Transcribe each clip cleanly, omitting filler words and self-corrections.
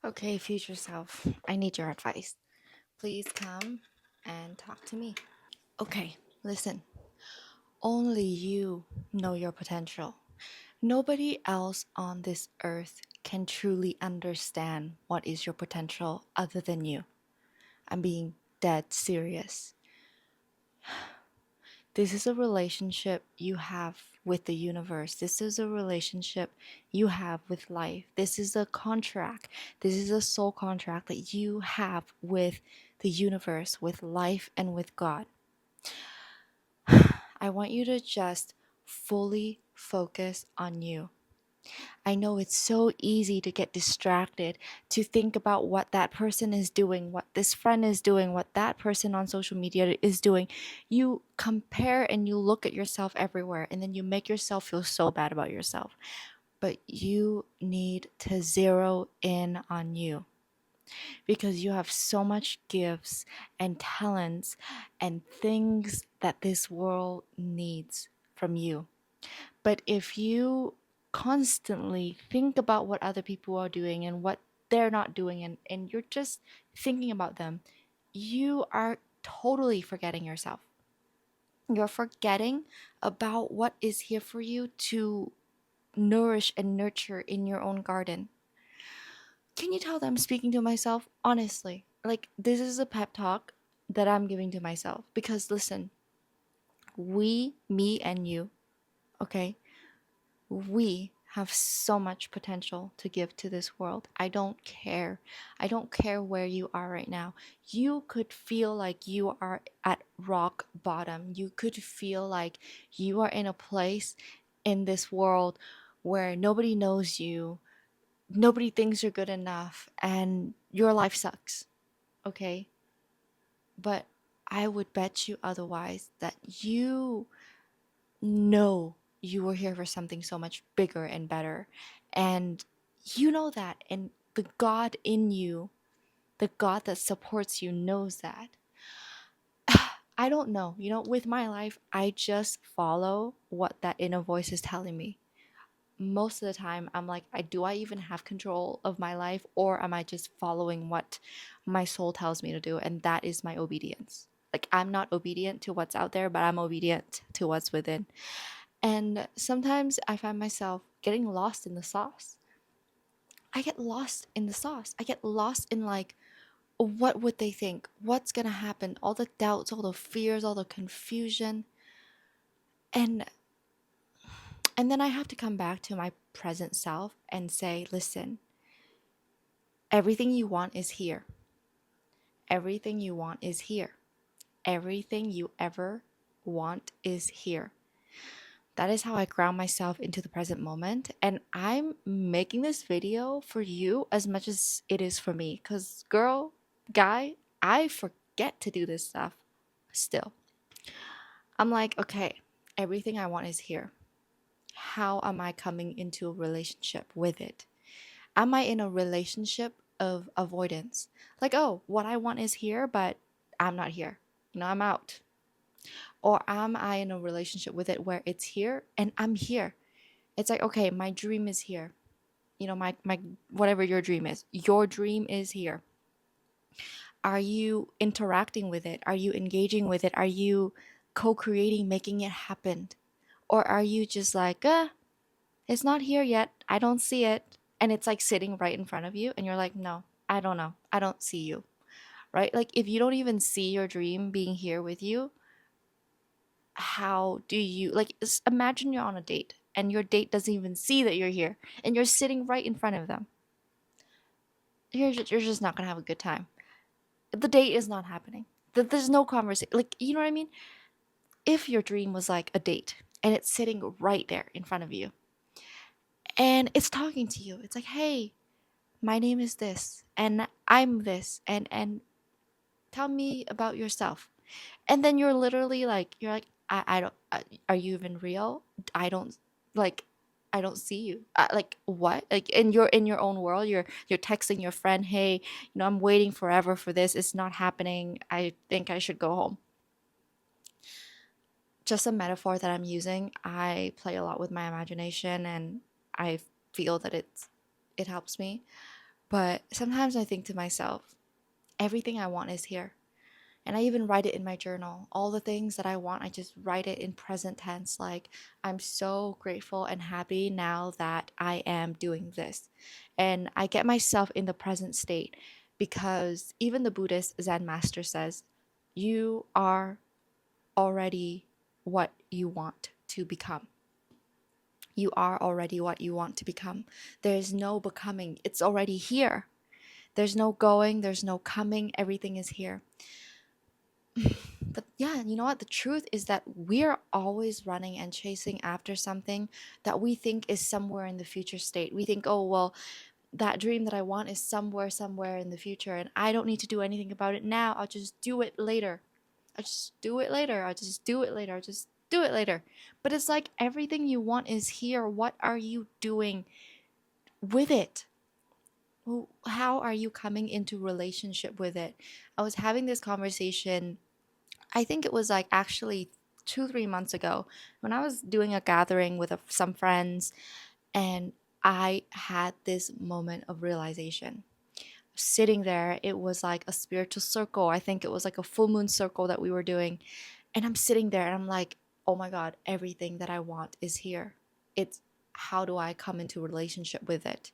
Okay, future self, I need your advice. Please come and talk to me. Okay, listen. Only you know your potential. Nobody else on this earth can truly understand what is your potential other than you. I'm being dead serious. This is a relationship you have with the universe. This is a relationship you have with life. This is a contract. This is a soul contract that you have with the universe, with life, and with God. I want you to just fully focus on you. I know it's so easy to get distracted, to think about what that person is doing, what this friend is doing, what that person on social media is doing. You compare and you look at yourself everywhere, and then you make yourself feel so bad about yourself. But you need to zero in on you because you have so much gifts and talents and things that this world needs from you. But if you constantly think about what other people are doing and what they're not doing, and you're just thinking about them, you are totally forgetting yourself. You're forgetting about what is here for you to nourish and nurture in your own garden. Can you tell that I'm speaking to myself? Honestly, like this is a pep talk that I'm giving to myself because listen, me and you, okay? We have so much potential to give to this world. I don't care. I don't care where you are right now. You could feel like you are at rock bottom. You could feel like you are in a place in this world where nobody knows you, nobody thinks you're good enough, and your life sucks. Okay? But I would bet you otherwise that you know you were here for something so much bigger and better. And you know that. And the God in you, the God that supports you, knows that. I don't know. With my life, I just follow what that inner voice is telling me. Most of the time, I'm like, do I even have control of my life, or am I just following what my soul tells me to do? And that is my obedience. Like, I'm not obedient to what's out there, but I'm obedient to what's within. And sometimes I find myself getting lost in the sauce. I get lost in the sauce. I get lost in like, what would they think? What's gonna happen? All the doubts, all the fears, all the confusion. And and then I have to come back to my present self and say, listen, everything you want is here. Everything you want is here. Everything you ever want is here. That is how I ground myself into the present moment. And I'm making this video for you as much as it is for me. Because, girl, guy, I forget to do this stuff still. I'm like, okay, everything I want is here. How am I coming into a relationship with it? Am I in a relationship of avoidance? Like, oh, what I want is here, but I'm not here. I'm out. Or am I in a relationship with it where it's here and I'm here? It's like, okay, my dream is here. My whatever your dream is. Your dream is here. Are you interacting with it? Are you engaging with it? Are you co-creating, making it happen? Or are you just like, it's not here yet. I don't see it. And it's like sitting right in front of you and you're like, no, I don't know. I don't see you. Right? Like if you don't even see your dream being here with you, how do you like imagine you're on a date and your date doesn't even see that you're here and you're sitting right in front of them. You're just not gonna have a good time. The date is not happening. There's no conversation. Like, you know what I mean? If your dream was like a date and it's sitting right there in front of you and it's talking to you, it's like, hey, my name is this and I'm this, and tell me about yourself. And then you're like, I don't, are you even real? I don't, like, I don't see you. Like what? Like in your own world, you're texting your friend, hey, I'm waiting forever for this. It's not happening. I think I should go home. Just a metaphor that I'm using. I play a lot with my imagination, and I feel that it helps me. But sometimes I think to myself, everything I want is here. And I even write it in my journal. All the things that I want, I just write it in present tense. Like, I'm so grateful and happy now that I am doing this. And I get myself in the present state because even the Buddhist Zen master says, you are already what you want to become. You are already what you want to become. There's no becoming, it's already here. There's no going, there's no coming, everything is here. But yeah, you know what? The truth is that we're always running and chasing after something that we think is somewhere in the future state. We think, oh, well, that dream that I want is somewhere in the future, and I don't need to do anything about it now. I'll just do it later. I'll just do it later. I'll just do it later. I'll just do it later. But it's like everything you want is here. What are you doing with it? How are you coming into relationship with it? I was having this conversation, I think it was like actually 2, 3 months ago, when I was doing a gathering with some friends, and I had this moment of realization. Sitting there, it was like a spiritual circle. I think it was like a full moon circle that we were doing. And I'm sitting there and I'm like, oh my God, everything that I want is here. It's how do I come into relationship with it?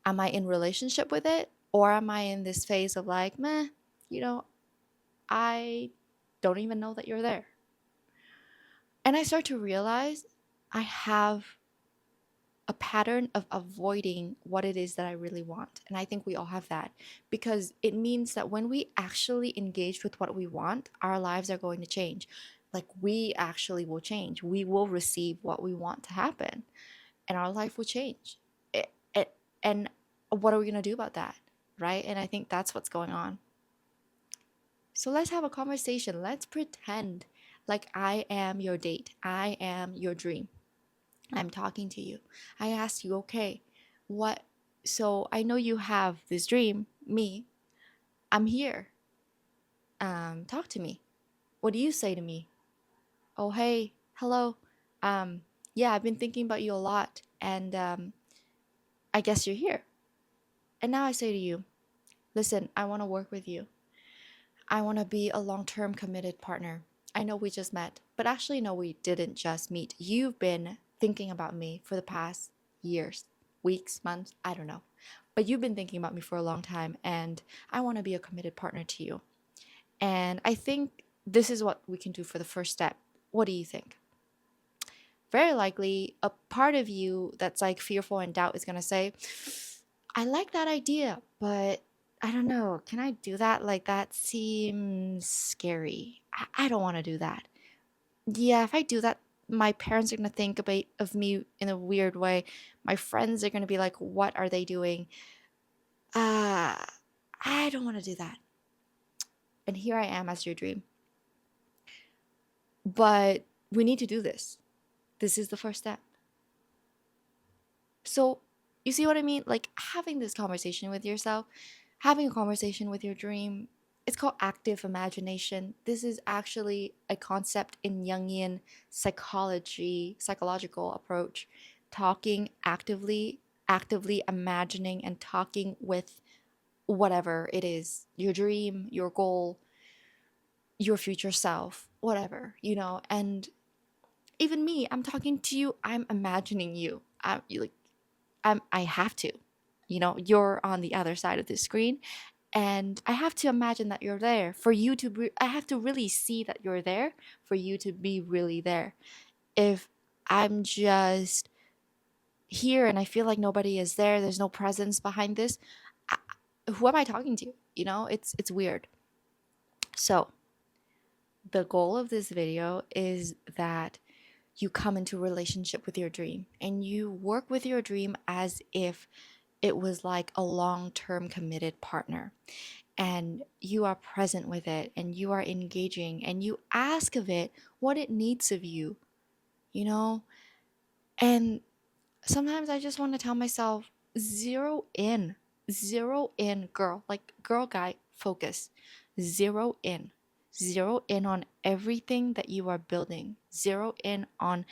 Am I in relationship with it? Or am I in this phase of like, meh, you know, I don't even know that you're there. And I start to realize I have a pattern of avoiding what it is that I really want. And I think we all have that because it means that when we actually engage with what we want, our lives are going to change. Like we actually will change. We will receive what we want to happen and our life will change. And what are we going to do about that? Right? And I think that's what's going on. So let's have a conversation. Let's pretend like I am your date. I am your dream. I'm talking to you. I ask you, okay, what? So I know you have this dream, me. I'm here. Talk to me. What do you say to me? Oh, hey, hello. Um, yeah, I've been thinking about you a lot, and I guess you're here. And now I say to you, listen, I want to work with you. I want to be a long term committed partner. I know we just met, but actually, no, we didn't just meet. You've been thinking about me for the past years, weeks, months, I don't know. But you've been thinking about me for a long time, and I want to be a committed partner to you. And I think this is what we can do for the first step. What do you think? Very likely, a part of you that's like fearful and doubt is going to say, I like that idea, but I don't know. Can I do that? Like, that seems scary. I don't want to do that. Yeah, if I do that, my parents are going to think about of me in a weird way. My friends are going to be like, what are they doing? Uh, I don't want to do that. And here I am as your dream. But we need to do this. This is the first step. So, you see what I mean? Like having this conversation with yourself, having a conversation with your dream, it's called active imagination. This is actually a concept in Jungian psychology, psychological approach, talking actively imagining and talking with whatever it is, your dream, your goal, your future self, whatever, and even me, I'm talking to you, I'm imagining you. I have to. You're on the other side of the screen, and I have to imagine that you're there for you to I have to really see that you're there for you to be really there. If I'm just here and I feel like nobody is there, there's no presence behind this, I, who am I talking to? It's weird. So, the goal of this video is that you come into relationship with your dream and you work with your dream as if it was like a long-term committed partner, and you are present with it and you are engaging and you ask of it what it needs of you, you know? And sometimes I just want to tell myself, zero in, girl, like girl, guy, focus, zero in. Zero in on everything that you are building. Zero in on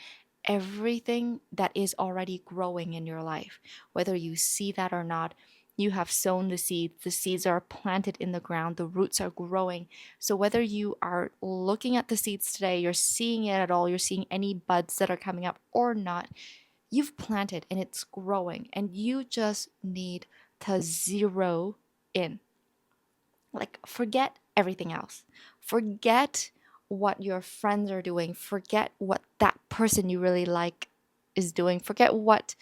everything that is already growing in your life, whether you see that or not. You have sown the seeds are planted in the ground, the roots are growing. So whether you are looking at the seeds today, you're seeing it at all, you're seeing any buds that are coming up or not, you've planted and it's growing, and you just need to zero in. Like, forget everything else. Forget what your friends are doing. Forget what that person you really like is doing. Forget what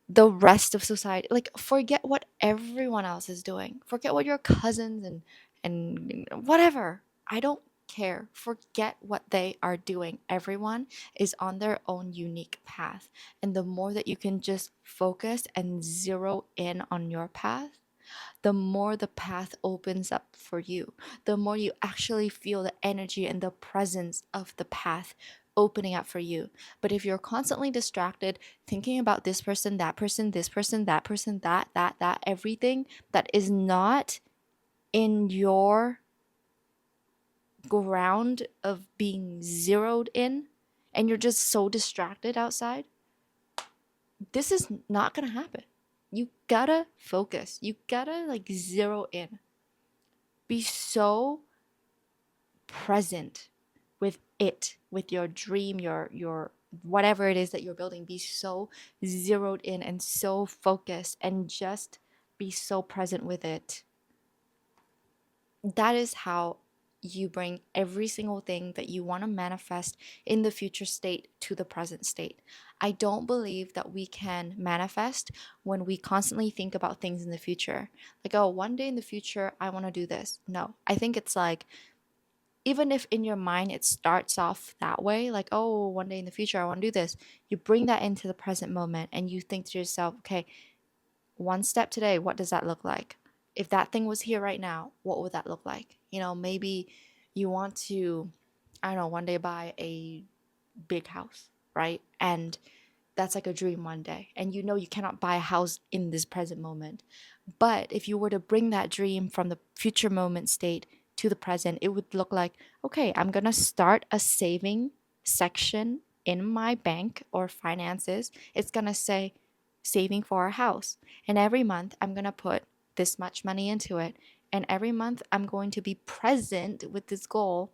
the rest of society, like, forget what everyone else is doing. Forget what your cousins and whatever. I don't care. Forget what they are doing. Everyone is on their own unique path. And the more that you can just focus and zero in on your path, the more the path opens up for you, the more you actually feel the energy and the presence of the path opening up for you. But if you're constantly distracted, thinking about this person, that person, this person, that person, that, everything that is not in your ground of being zeroed in, and you're just so distracted outside, this is not gonna happen. You gotta focus. You gotta like zero in. Be so present with it, with your dream, your whatever it is that you're building. Be so zeroed in and so focused, and just be so present with it. That is how you bring every single thing that you want to manifest in the future state to the present state. I don't believe that we can manifest when we constantly think about things in the future. Like, oh, one day in the future, I want to do this. No, I think it's like, even if in your mind it starts off that way, like, oh, one day in the future, I want to do this, you bring that into the present moment and you think to yourself, okay, one step today, what does that look like? If that thing was here right now, what would that look like? Maybe you want to, I don't know, one day buy a big house, right? And that's like a dream one day. And you cannot buy a house in this present moment. But if you were to bring that dream from the future moment state to the present, it would look like, okay, I'm going to start a saving section in my bank or finances. It's going to say saving for a house. And every month I'm going to put this much money into it. And every month I'm going to be present with this goal,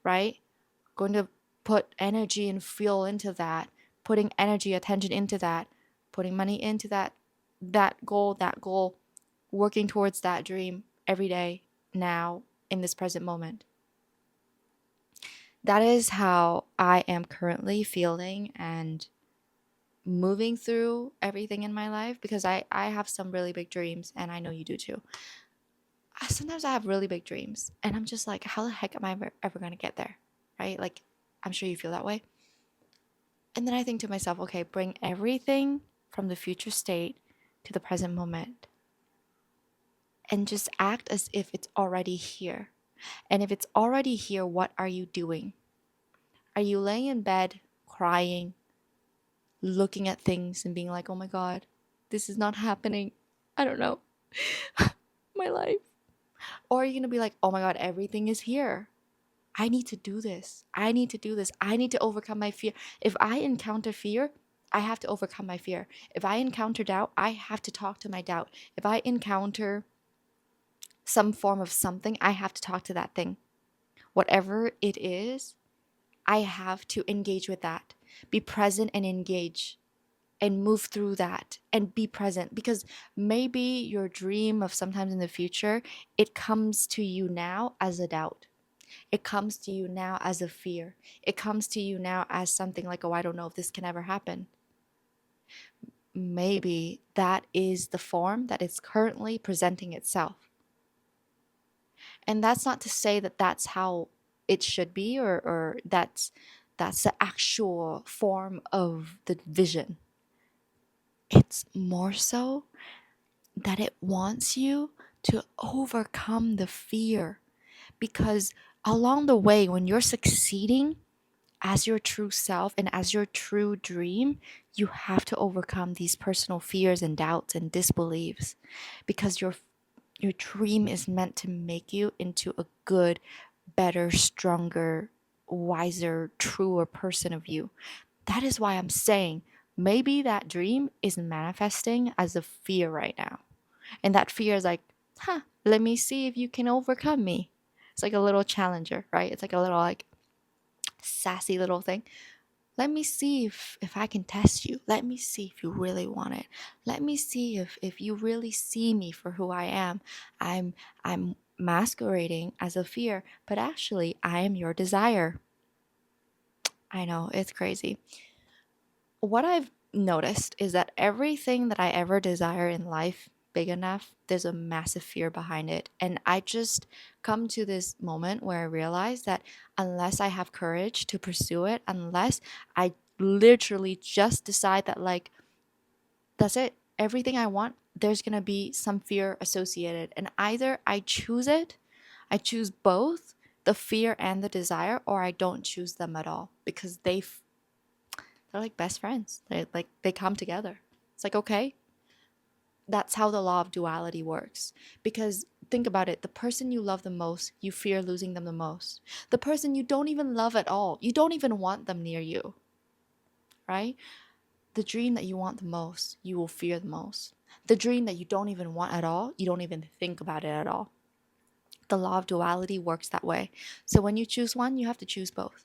right? Going to put energy and fuel into that, putting energy, attention into that, putting money into that goal, working towards that dream every day now in this present moment. That is how I am currently feeling and moving through everything in my life, because I have some really big dreams, and I know you do too. Sometimes I have really big dreams and I'm just like, how the heck am I ever going to get there? Right? Like, I'm sure you feel that way. And then I think to myself, okay, bring everything from the future state to the present moment and just act as if it's already here. And if it's already here, what are you doing? Are you laying in bed crying, looking at things and being like, oh my God, this is not happening? I don't know. My life. Or are you going to be like, oh my God, everything is here. I need to do this. I need to do this. I need to overcome my fear. If I encounter fear, I have to overcome my fear. If I encounter doubt, I have to talk to my doubt. If I encounter some form of something, I have to talk to that thing. Whatever it is, I have to engage with that. Be present and engage and move through that and be present, because maybe your dream of sometimes in the future, it comes to you now as a doubt. It comes to you now as a fear. It comes to you now as something like, oh, I don't know if this can ever happen. Maybe that is the form that is currently presenting itself. And that's not to say that that's how it should be, or that's the actual form of the vision. It's more so that it wants you to overcome the fear, because along the way, when you're succeeding as your true self and as your true dream, you have to overcome these personal fears and doubts and disbeliefs, because your dream is meant to make you into a good, better, stronger, wiser, truer person of you. That is why I'm saying maybe that dream is manifesting as a fear right now. And that fear is like, huh, let me see if you can overcome me. It's like a little challenger, right? It's like a little like sassy little thing. Let me see if I can test you. Let me see if you really want it. Let me see if you really see me for who I am. I'm masquerading as a fear, but actually I am your desire. I know, it's crazy. What I've noticed is that everything that I ever desire in life big enough, there's a massive fear behind it. And I just come to this moment where I realize that unless I have courage to pursue it, unless I literally just decide that, like, that's it, everything I want, there's gonna be some fear associated. And either I choose it, I choose both the fear and the desire, or I don't choose them at all because they're like best friends. They come together. It's like, okay, that's how the law of duality works. Because think about it, the person you love the most, you fear losing them the most. The person you don't even love at all, you don't even want them near you, right? The dream that you want the most, you will fear the most. The dream that you don't even want at all, you don't even think about it at all. The law of duality works that way. So when you choose one, you have to choose both.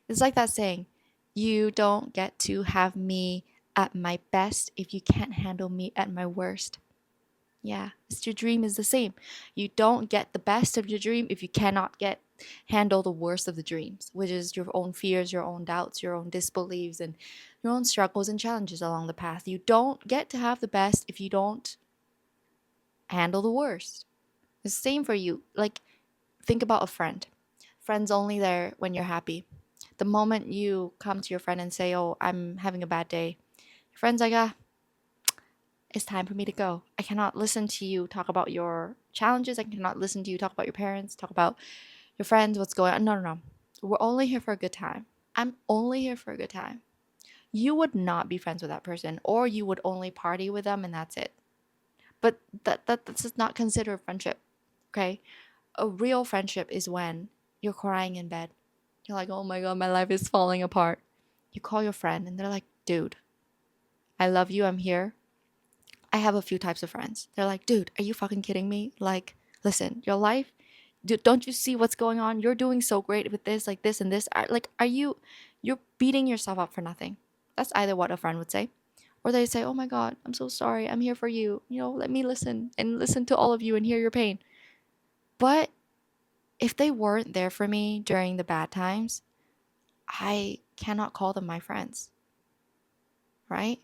It's like that saying, you don't get to have me at my best if you can't handle me at my worst. Yeah, it's your dream is the same. You don't get the best of your dream if you cannot handle the worst of the dreams, which is your own fears, your own doubts, your own disbeliefs, and your own struggles and challenges along the path. You don't get to have the best if you don't handle the worst. It's the same for you. Like, think about a friend. Friends only there when you're happy. The moment you come to your friend and say, "Oh, I'm having a bad day," your friend's like, "Ah, it's time for me to go. I cannot listen to you talk about your challenges. I cannot listen to you talk about your parents, talk about your friends, what's going on. No, no, no. We're only here for a good time. I'm only here for a good time." You would not be friends with that person, or you would only party with them and that's it. But that's just not considered friendship, okay? A real friendship is when you're crying in bed. You're like, "Oh my God, my life is falling apart." You call your friend and they're like, "Dude, I love you. I'm here." I have a few types of friends. They're like, "Dude, are you fucking kidding me? Like, listen, your life, don't you see what's going on? You're doing so great with this, like this and this. Are you're beating yourself up for nothing." That's either what a friend would say. Or they say, "Oh my God, I'm so sorry. I'm here for you. Let me listen and listen to all of you and hear your pain." But if they weren't there for me during the bad times, I cannot call them my friends, right?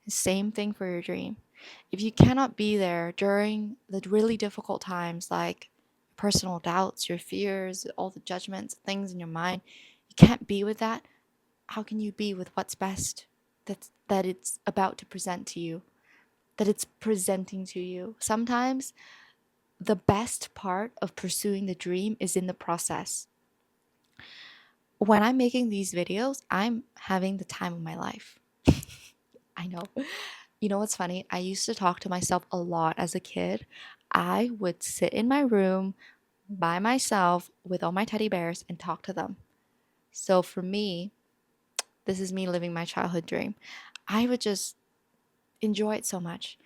Same thing for your dream. If you cannot be there during the really difficult times, like personal doubts, your fears, all the judgments, things in your mind, you can't be with that. How can you be with what's best that it's about to present to you, that it's presenting to you? Sometimes the best part of pursuing the dream is in the process. When I'm making these videos, I'm having the time of my life. I know. You know what's funny? I used to talk to myself a lot as a kid. I would sit in my room by myself with all my teddy bears and talk to them. So for me, this is me living my childhood dream. I would just enjoy it so much.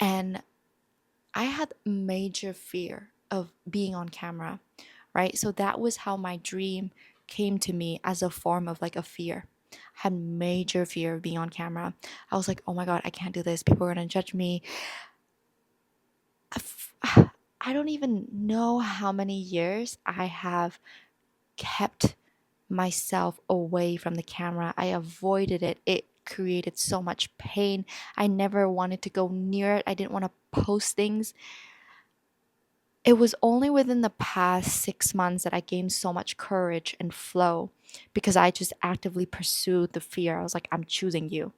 And I had major fear of being on camera, right? So that was how my dream came to me, as a form of like a fear. I had major fear of being on camera. I was like, "Oh my God, I can't do this. People are going to judge me." I don't even know how many years I have kept myself away from the camera. I avoided it. It created so much pain. I never wanted to go near it. I didn't want to post things. It was only within the past 6 months that I gained so much courage and flow, because I just actively pursued the fear. I was like, "I'm choosing you.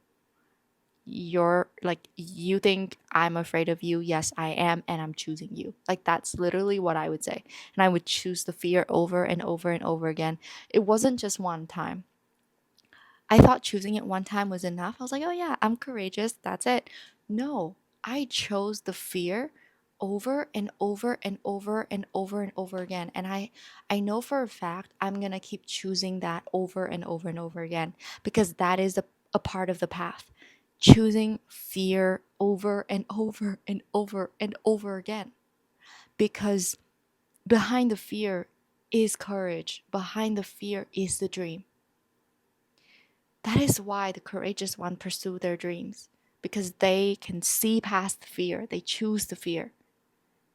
You're like, you think I'm afraid of you? Yes, I am, and I'm choosing you." Like, that's literally what I would say. And I would choose the fear over and over and over again. It wasn't just one time. I thought choosing it one time was enough. I was like, "Oh yeah, I'm courageous. That's it." No, I chose the fear over and over and over and over and over again. And I know for a fact I'm going to keep choosing that over and over and over again, because that is a part of the path. choosing fear over and over and over and over again. Because behind the fear is courage, behind the fear is the dream. That is why the courageous ones pursue their dreams, because they can see past the fear. They choose the fear.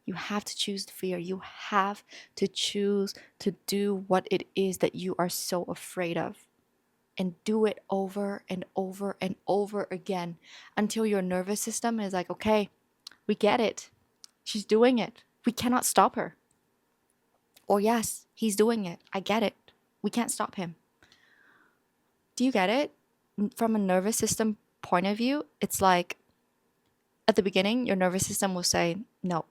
You have to choose the fear. You have to choose to do what it is that you are so afraid of, and do it over and over and over again until your nervous system is like, okay, we get it. She's doing it. We cannot stop her. Or yes, he's doing it. I get it. We can't stop him. Do you get it? From a nervous system point of view, it's like at the beginning, your nervous system will say, no,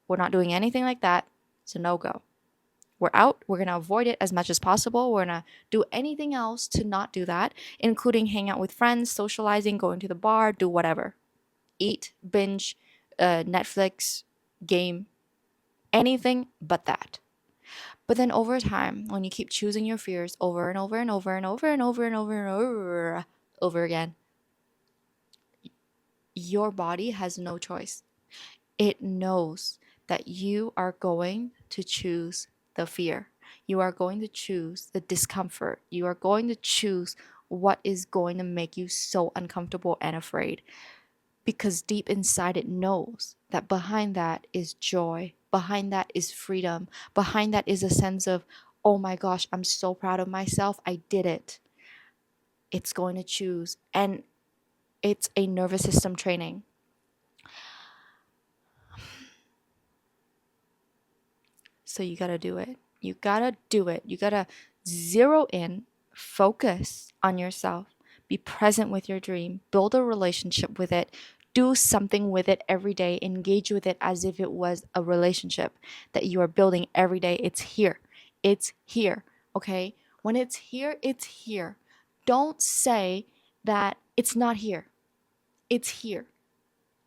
we're not doing anything like that. It's a no go. We're out. We're going to avoid it as much as possible. We're going to do anything else to not do that, including hang out with friends, socializing, going to the bar, do whatever. Eat, binge, Netflix, game, anything but that. But then over time, when you keep choosing your fears over and over and over and over and over and over and over again, your body has no choice. It knows that you are going to choose the fear. You are going to choose the discomfort. You are going to choose what is going to make you so uncomfortable and afraid. Because deep inside it knows that behind that is joy. Behind that is freedom. Behind that is a sense of, oh my gosh, I'm so proud of myself. I did it. It's going to choose. And it's a nervous system training. So you gotta do it. You gotta do it. You gotta zero in, focus on yourself, be present with your dream, build a relationship with it, do something with it every day, engage with it as if it was a relationship that you are building every day. It's here. It's here. Okay? When it's here, it's here. Don't say that it's not here. It's here.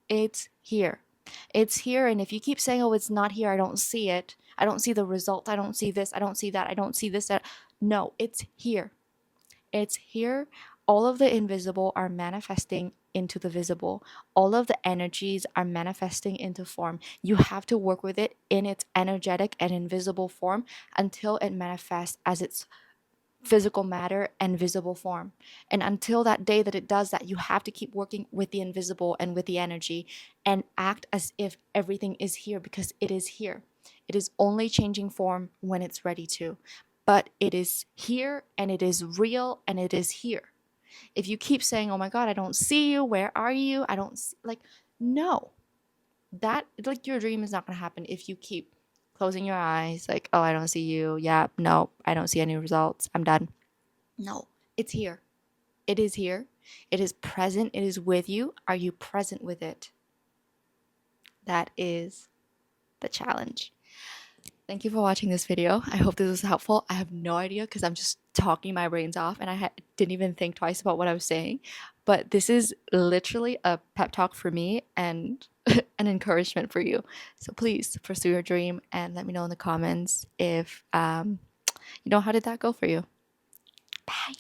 It's here. It's here. And if you keep saying, oh, it's not here, I don't see it, I don't see the result, I don't see this, I don't see that, I don't see this, that. No, it's here. It's here. All of the invisible are manifesting into the visible. All of the energies are manifesting into form. You have to work with it in its energetic and invisible form until it manifests as its physical matter and visible form. And until that day that it does that, you have to keep working with the invisible and with the energy and act as if everything is here, because it is here. It is only changing form when it's ready to. But it is here and it is real and it is here. If you keep saying, oh my God, I don't see you, where are you? I don't see, like, no. That, like, your dream is not going to happen if you keep closing your eyes, like, oh, I don't see you. Yeah, no, I don't see any results. I'm done. No, it's here. It is here. It is present. It is with you. Are you present with it? That is the challenge. Thank you for watching this video. I hope this was helpful. I have no idea because I'm just talking my brains off and I didn't even think twice about what I was saying. But this is literally a pep talk for me and an encouragement for you. So please pursue your dream and let me know in the comments if, how did that go for you? Bye.